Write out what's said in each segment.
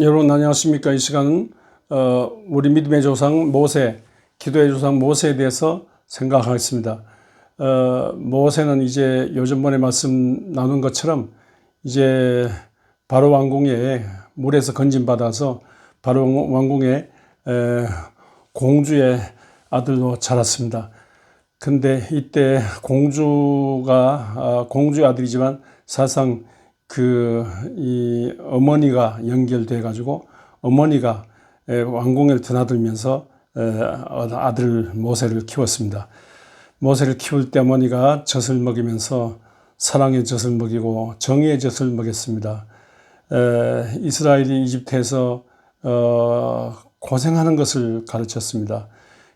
여러분 안녕하십니까? 이 시간은 우리 믿음의 조상 모세, 기도의 조상 모세에 대해서 생각하겠습니다. 모세는 이제 요즘번에 말씀 나눈 것처럼 이제 바로 왕궁에 물에서 건진받아서 바로 왕궁의 공주의 아들로 자랐습니다. 근데 이때 공주의 아들이지만 사실상 이 어머니가 연결돼 가지고 어머니가 왕궁을 드나들면서 아들 모세를 키웠습니다. 모세를 키울 때 어머니가 젖을 먹이면서 사랑의 젖을 먹이고 정의의 젖을 먹였습니다. 이스라엘이 이집트에서 고생하는 것을 가르쳤습니다.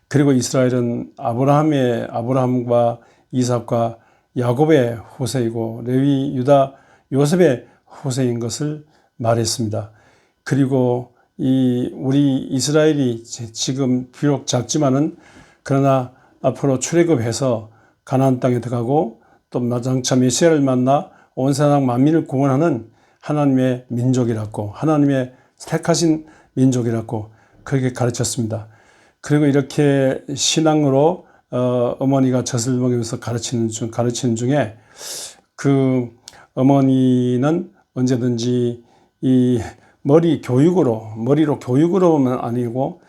그리고 이스라엘은 아브라함과 이삭과 야곱의 후세이고 레위, 유다, 요셉의 후세인 것을 말했습니다. 그리고 우리 이스라엘이 지금 비록 작지만은 그러나 앞으로 출애굽해서 가나안 땅에 들어가고 또 장차 메시아를 만나 온 세상 만민을 구원하는 하나님의 민족이라고, 하나님의 택하신 민족이라고 그렇게 가르쳤습니다. 그리고 이렇게 신앙으로 어머니가 젖을 먹이면서 가르치는 중에 그 어머니는 언제든지 머리로 교육으로만 아니고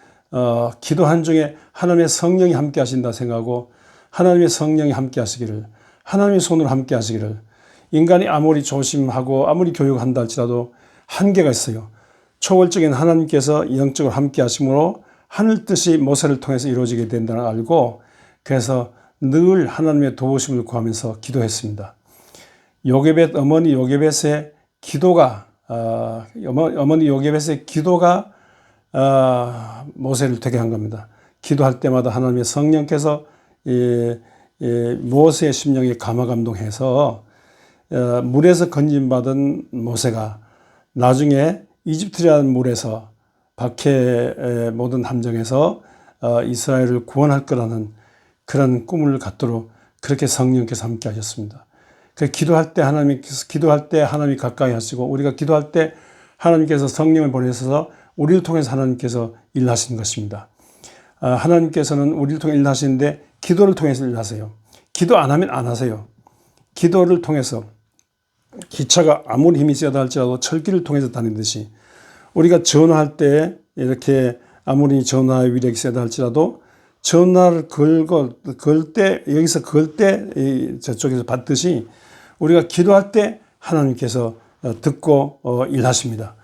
기도한 중에 하나님의 성령이 함께 하신다 생각하고 하나님의 성령이 함께 하시기를, 하나님의 손으로 함께 하시기를. 인간이 아무리 조심하고 아무리 교육한다 할지라도 한계가 있어요. 초월적인 하나님께서 영적으로 함께 하심으로 하늘 뜻이 모세를 통해서 이루어지게 된다는 걸 알고 그래서 늘 하나님의 도우심을 구하면서 기도했습니다. 어머니 요게벳의 기도가 모세를 되게 한 겁니다. 기도할 때마다 하나님의 성령께서 모세의 심령에 감화감동해서 물에서 건진받은 모세가 나중에 이집트라는 물에서 박해의 모든 함정에서 이스라엘을 구원할 거라는 그런 꿈을 갖도록 그렇게 성령께서 함께 하셨습니다. 기도할 때 하나님이 가까이 하시고 우리가 기도할 때 하나님께서 성령을 보내셔서 우리를 통해서 하나님께서 일하시는 것입니다. 하나님께서는 우리를 통해 일하시는데 기도를 통해서 일하세요. 기도 안 하면 안 하세요. 기도를 통해서 기차가 아무리 힘이 세다 할지라도 철길을 통해서 다니듯이 우리가 전화할 때 이렇게 아무리 전화의 위력이 세다 할지라도 전화를 여기서 걸 때 저쪽에서 받듯이 우리가 기도할 때 하나님께서 듣고 일하십니다.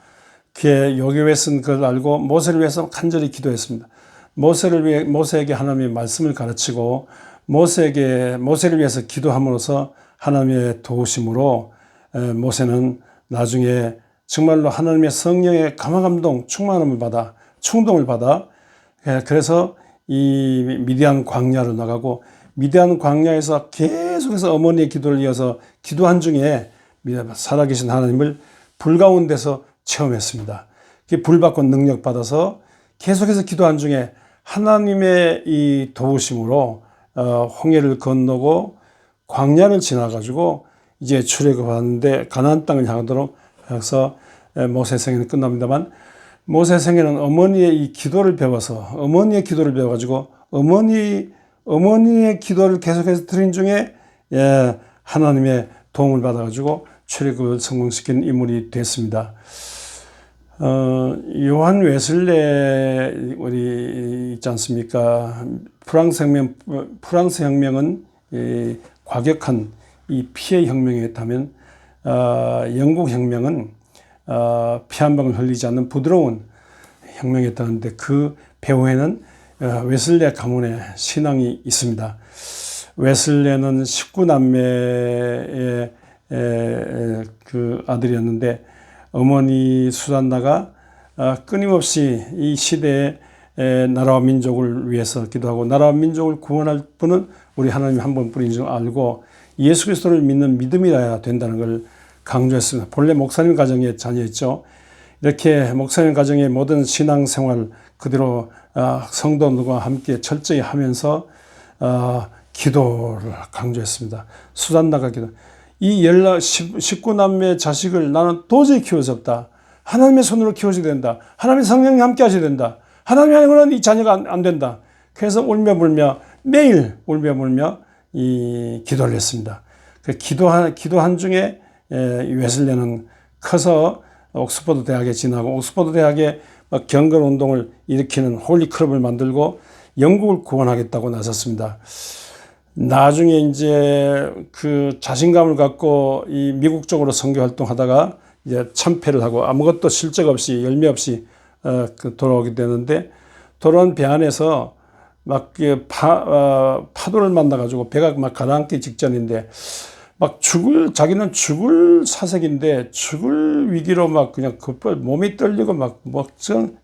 그의 요게벳은 그걸 알고 모세를 위해서 간절히 기도했습니다. 모세에게 하나님의 말씀을 가르치고 모세를 위해서 기도함으로써 하나님의 도우심으로 모세는 나중에 정말로 하나님의 성령의 감화감동 충동을 받아 그래서 이 미디안 광야로 나가고 미디안 광야에서 계속해서 어머니의 기도를 이어서 기도한 중에 살아계신 하나님을 불 가운데서 체험했습니다. 불 받고 능력 받아서 계속해서 기도한 중에 하나님의 이 도우심으로 홍해를 건너고 광야를 지나가지고 이제 출애굽하는데 가나안 땅을 향하도록 해서 모세 생애는 끝납니다만 모세 생애는 어머니의 기도를 배워가지고 어머니의 기도를 계속해서 드린 중에 하나님의 도움을 받아가지고 출애굽을 성공시킨 인물이 됐습니다. 요한 웨슬레 우리 있지 않습니까? 프랑스 혁명은 과격한 이 피해 혁명이었다면 영국 혁명은 피 한 방울 흘리지 않는 부드러운 혁명이었다는데 그 배후에는 웨슬레 가문의 신앙이 있습니다. 웨슬레는 19남매의 그 아들이었는데 어머니 수잔나가 끊임없이 이 시대의 나라와 민족을 위해서 기도하고 나라와 민족을 구원할 분은 우리 하나님 한 분뿐인 줄 알고 예수 그리스도를 믿는 믿음이라야 된다는 걸 강조했습니다. 본래 목사님 가정의 자녀였죠. 이렇게 목사님 가정의 모든 신앙생활 그대로 성도들과 함께 철저히 하면서 기도를 강조했습니다. 수잔나가 기도. 이 19남매 자식을 나는 도저히 키울 수 없다. 하나님의 손으로 키워져야 된다. 하나님의 성령이 함께 하셔야 된다. 하나님이 아니고는 이 자녀가 안 된다. 그래서 울며불며 매일 울며불며 이 기도를 했습니다. 그 기도 한 중에 웨슬레는 커서 옥스퍼드 대학에 진학하고 옥스퍼드 대학에 경건 운동을 일으키는 홀리 클럽을 만들고 영국을 구원하겠다고 나섰습니다. 나중에 이제 그 자신감을 갖고 이 미국 쪽으로 선교 활동하다가 이제 참패를 하고 아무것도 실적 없이 열매 없이 돌아오게 되는데, 돌아온 배 안에서 막 파도를 만나가지고 배가 막 가라앉기 직전인데 막 자기는 죽을 사색인데 죽을 위기로 막 그냥 몸이 떨리고 막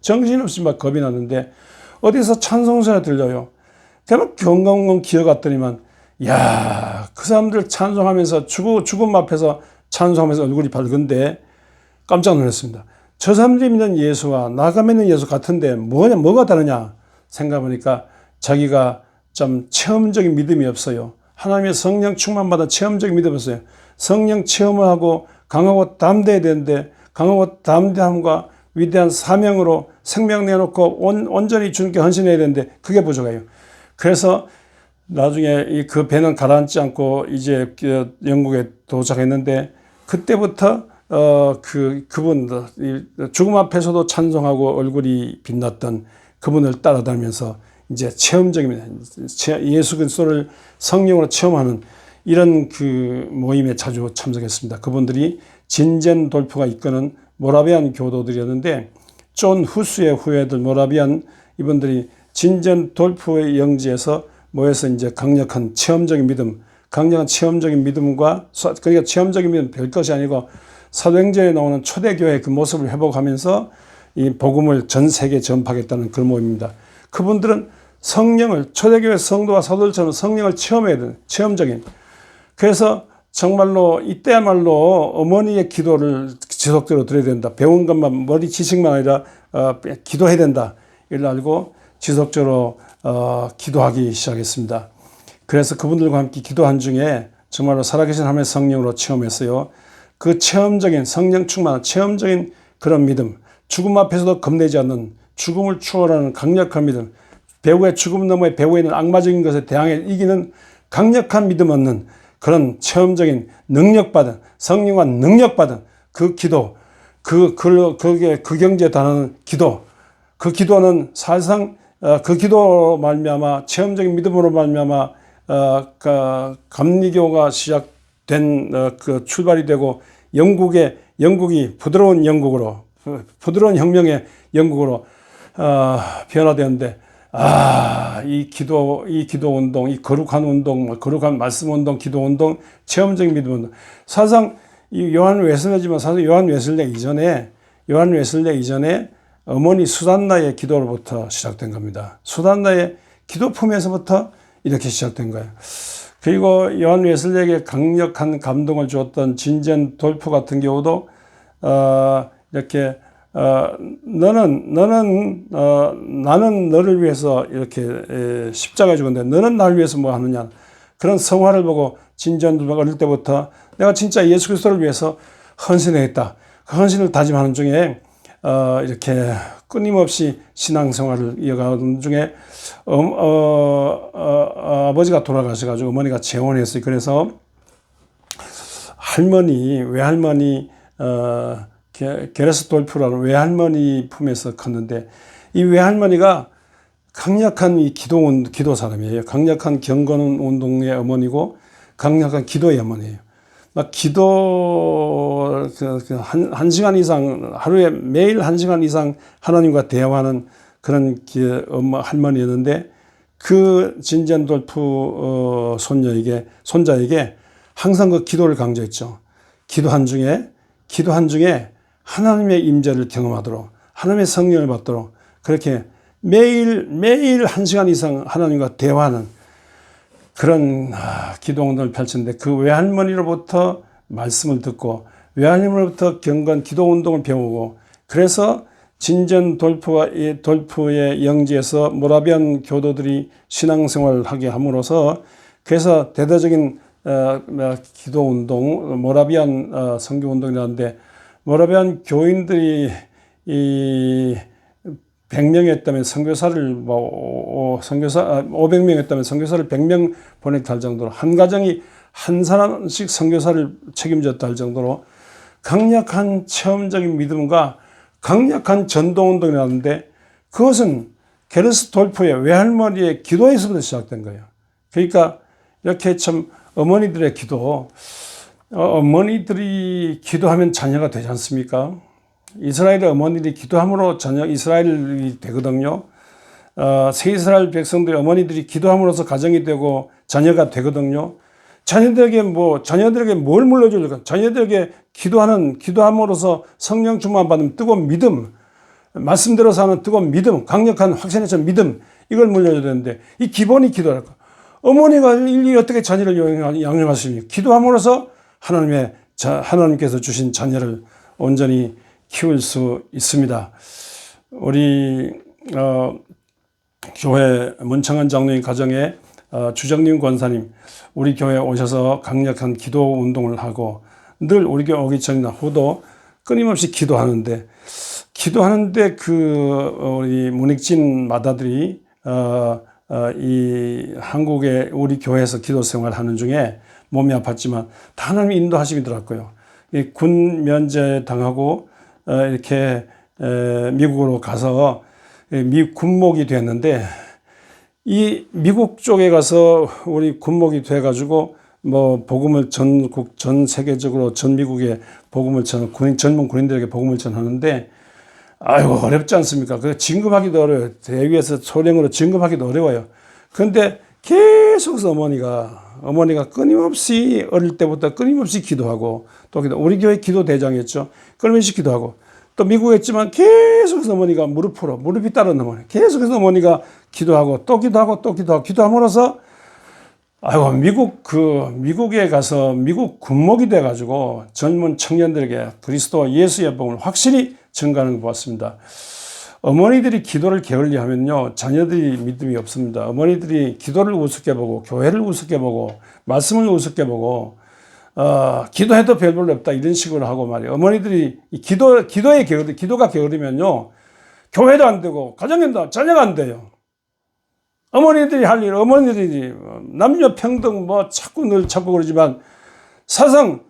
정신없이 막 겁이 났는데 어디서 찬송소리가 들려요. 그냥 경건건 기어갔더니만, 야, 그 사람들 찬송하면서 죽음 앞에서 찬송하면서 얼굴이 밝은데 깜짝 놀랐습니다. 저 사람들이 믿는 예수와 나가 믿는 예수 같은데 뭐가 다르냐 생각해보니까 자기가 좀 체험적인 믿음이 없어요. 하나님의 성령 충만받은 체험적인 믿음이 없어요. 성령 체험을 하고 강하고 담대해야 되는데 강하고 담대함과 위대한 사명으로 생명 내놓고 온전히 주님께 헌신해야 되는데 그게 부족해요. 그래서 나중에 그 배는 가라앉지 않고 이제 영국에 도착했는데, 그때부터 그분 죽음 앞에서도 찬송하고 얼굴이 빛났던 그분을 따라다니면서 이제 체험적인 예수 그리스도를 성령으로 체험하는 이런 그 모임에 자주 참석했습니다. 그분들이 진젠 돌프가 이끄는 모라비안 교도들이었는데, 존 후스의 후예들 모라비안 이분들이 진젠 돌프의 영지에서 모여서 이제 강력한 체험적인 믿음과 그러니까 체험적인 믿음 별것이 아니고 사도행전에 나오는 초대교회의 그 모습을 회복하면서 이 복음을 전 세계에 전파하겠다는 그런 모임입니다. 그분들은 성령을, 초대교회 성도와 사도들처럼 성령을 체험해야 되는 체험적인. 그래서 정말로 이때야말로 어머니의 기도를 지속적으로 드려야 된다. 배운 것만, 머리 지식만 아니라 기도해야 된다. 이걸 알고 지속적으로 기도하기 시작했습니다. 그래서 그분들과 함께 기도한 중에 정말로 살아계신 하나님의 성령으로 체험했어요. 그 체험적인 성령 충만한 체험적인 그런 믿음, 죽음 앞에서도 겁내지 않는, 죽음을 추월하는 강력한 믿음, 배후의 죽음 너머의 배후에 있는 악마적인 것에 대항해 이기는 강력한 믿음 얻는 그런 체험적인 능력받은, 성령과 능력받은 그 기도, 그게 그 경지에 달하는 기도, 그 기도는 사실상 그 기도로 말미암아 체험적인 믿음으로 말미암아 감리교가 시작된 그 출발이 되고 영국이 부드러운 혁명의 영국으로 변화되었는데, 이 기도 운동, 이 거룩한 운동, 거룩한 말씀 운동, 기도 운동, 체험적인 믿음 운동. 사실상 이 요한 웨슬레지만 사실 요한 웨슬레 이전에 어머니 수산나의 기도로부터 시작된 겁니다. 수산나의 기도품에서부터 이렇게 시작된 거예요. 그리고 요한 웨슬레에게 강력한 감동을 주었던 진젠 돌프 같은 경우도 이렇게 나는 너를 위해서 이렇게 십자가에 죽었는데 너는 나를 위해서 뭐 하느냐, 그런 성화를 보고 진젠 돌프가 어릴 때부터 내가 진짜 예수 그리스도를 위해서 헌신하겠다, 그 헌신을 다짐하는 중에 이렇게 끊임없이 신앙생활을 이어가는 중에 아버지가 돌아가셔가지고 어머니가 재혼했어요. 그래서 외할머니 게레스 돌프라는 외할머니 품에서 컸는데, 이 외할머니가 강력한 이 기도 사람이에요. 강력한 경건 운동의 어머니고 강력한 기도의 어머니예요. 막 기도 한 시간 이상, 하루에 매일 1시간 이상 하나님과 대화하는 그런 할머니였는데, 그 진젠 돌프 손자에게 항상 그 기도를 강조했죠. 기도한 중에 하나님의 임재를 경험하도록, 하나님의 성령을 받도록, 그렇게 매일 1시간 이상 하나님과 대화하는 그런 기도 운동을 펼쳤는데, 그 외할머니로부터 말씀을 듣고 외할머니로부터 경건 기도 운동을 배우고, 그래서 진젠 돌프의 영지에서 모라비안 교도들이 신앙생활을 하게 함으로써, 그래서 대대적인 기도 운동, 모라비안 선교 운동이라는데 모라비안 교인들이 이 100명이었다면 선교사를 500명이었다면 선교사를 100명 보냈다 할 정도로 한 가정이 한 사람씩 선교사를 책임졌다 할 정도로 강력한 체험적인 믿음과 강력한 전도운동이 나왔는데 그것은 게르스돌프의 외할머니의 기도에서부터 시작된 거예요. 그러니까 이렇게 참 어머니들의 기도, 어머니들이 기도하면 자녀가 되지 않습니까? 이스라엘의 어머니들이 기도함으로 자녀 이스라엘이 되거든요. 새이스라엘 백성들의 어머니들이 기도함으로써 가정이 되고 자녀가 되거든요. 자녀들에게 뭘 물려줄까? 자녀들에게 기도함으로써 성령 충만 받으면 뜨거운 믿음, 말씀대로 사는 뜨거운 믿음, 강력한 확신에 찬 믿음, 이걸 물려줘야 되는데 이 기본이 기도랄까? 어머니가 일일이 어떻게 자녀를 양육하십니까? 기도함으로써 하나님께서 주신 자녀를 온전히 키울 수 있습니다. 우리 교회 문창한 장로님 가정에 주정님 권사님 우리 교회에 오셔서 강력한 기도 운동을 하고 늘 우리 교회 오기 전이나 후도 끊임없이 기도하는데 우리 문익진 마다들이 이 한국의 우리 교회에서 기도 생활하는 중에 몸이 아팠지만 다 하나님의 인도하심이 들었고요. 군 면제 당하고 이렇게 미국으로 가서 군목이 됐는데 이 미국 쪽에 가서 우리 군목이 돼가지고 복음을 전 세계적으로 전 미국에 복음을 젊은 군인들에게 복음을 전하는데 아이고 어렵지 않습니까? 그 진급하기도 어려워요. 대위에서 소령으로 진급하기도 어려워요. 그런데 계속해서 어머니가 끊임없이 어릴 때부터 끊임없이 기도하고 또 우리 교회 기도 대장이었죠. 끊임없이 기도하고 또 미국에 있지만 계속해서 어머니가 무릎이 따른 어머니 계속해서 어머니가 기도하고 또 기도함으로써 아이고 미국에 가서 미국 군목이 돼가지고 젊은 청년들에게 그리스도 예수의 복음을 확실히 전가하는 것 같습니다. 어머니들이 기도를 게을리하면요 자녀들이 믿음이 없습니다. 어머니들이 기도를 우습게 보고 교회를 우습게 보고 말씀을 우습게 보고 기도해도 별볼로 없다 이런 식으로 하고 말이에요. 어머니들이 기도가 게으르면요 교회도 안 되고 가정도 자녀가 안 돼요. 어머니들이 남녀 평등 자꾸 그러지만 사상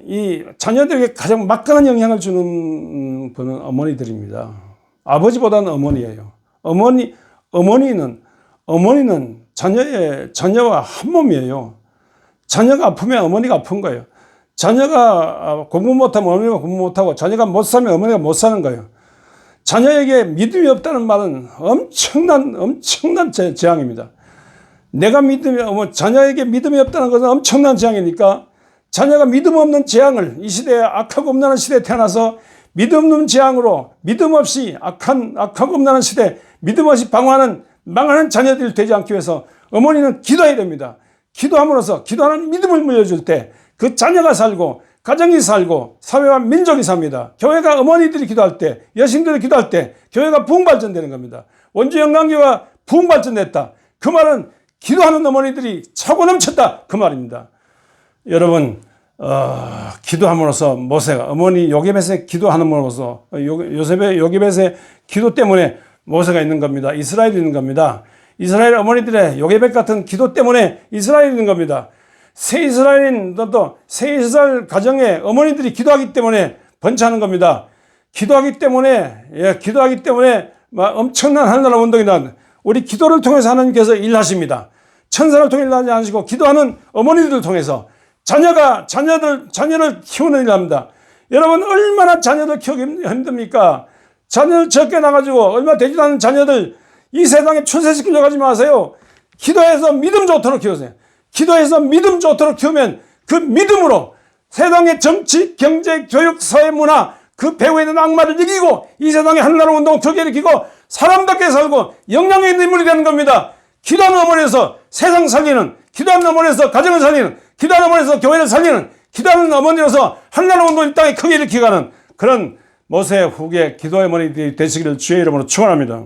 이 자녀들에게 가장 막강한 영향을 주는 분은 어머니들입니다. 아버지보다는 어머니예요. 어머니는 자녀와 한 몸이에요. 자녀가 아프면 어머니가 아픈 거예요. 자녀가 공부 못하면 어머니가 공부 못하고 자녀가 못 살면 어머니가 못 사는 거예요. 자녀에게 믿음이 없다는 말은 엄청난 재앙입니다. 자녀에게 믿음이 없다는 것은 엄청난 재앙이니까 자녀가 믿음 없는 재앙을 이 시대에 악하고 음란한 시대에 태어나서 믿음 없는 재앙으로 믿음 없이 악하고 음란한 시대 믿음 없이 망하는 자녀들이 되지 않기 위해서 어머니는 기도해야 됩니다. 기도함으로써 기도하는 믿음을 물려줄 때 그 자녀가 살고 가정이 살고 사회와 민족이 삽니다. 교회가 어머니들이 기도할 때 여신들이 기도할 때 교회가 부흥발전되는 겁니다. 원주 영광교회가 부흥발전됐다. 그 말은 기도하는 어머니들이 차고 넘쳤다 그 말입니다. 여러분 기도함으로써 모세가 어머니 요게벳의 기도함으로써 요게벳의 기도 때문에 모세가 있는 겁니다. 이스라엘이 있는 겁니다. 이스라엘 어머니들의 요게벳 같은 기도 때문에 이스라엘이 있는 겁니다. 새 이스라엘 가정에 어머니들이 기도하기 때문에 번창하는 겁니다. 기도하기 때문에 엄청난 하늘나라 운동이 난 우리 기도를 통해서 하나님께서 일하십니다. 천사를 통해 일하지 않으시고 기도하는 어머니들을 통해서 자녀를 키우는 일을 합니다. 여러분 얼마나 자녀들 키우기 힘듭니까? 자녀를 적게 나가지고 얼마 되지도 않은 자녀들 이 세상에 출세시키려고 하지 마세요. 기도해서 믿음 좋도록 키우세요. 기도해서 믿음 좋도록 키우면 그 믿음으로 세상의 정치, 경제, 교육, 사회, 문화 그 배후에 있는 악마를 이기고 이 세상의 하늘나라 운동을 크게 일으키고 사람답게 살고 영향력 있는 인물이 되는 겁니다. 기도하는 어머니에서 세상 살리는, 기도하는 어머니에서 가정을 살리는, 기도하는 어머니에서 교회를 살리는, 기도하는 어머니로서 하늘나라 운동을 이 땅에 크게 일으키가는 그런 모세 후계 기도의 어머니들이 되시기를 주의 이름으로 축원합니다.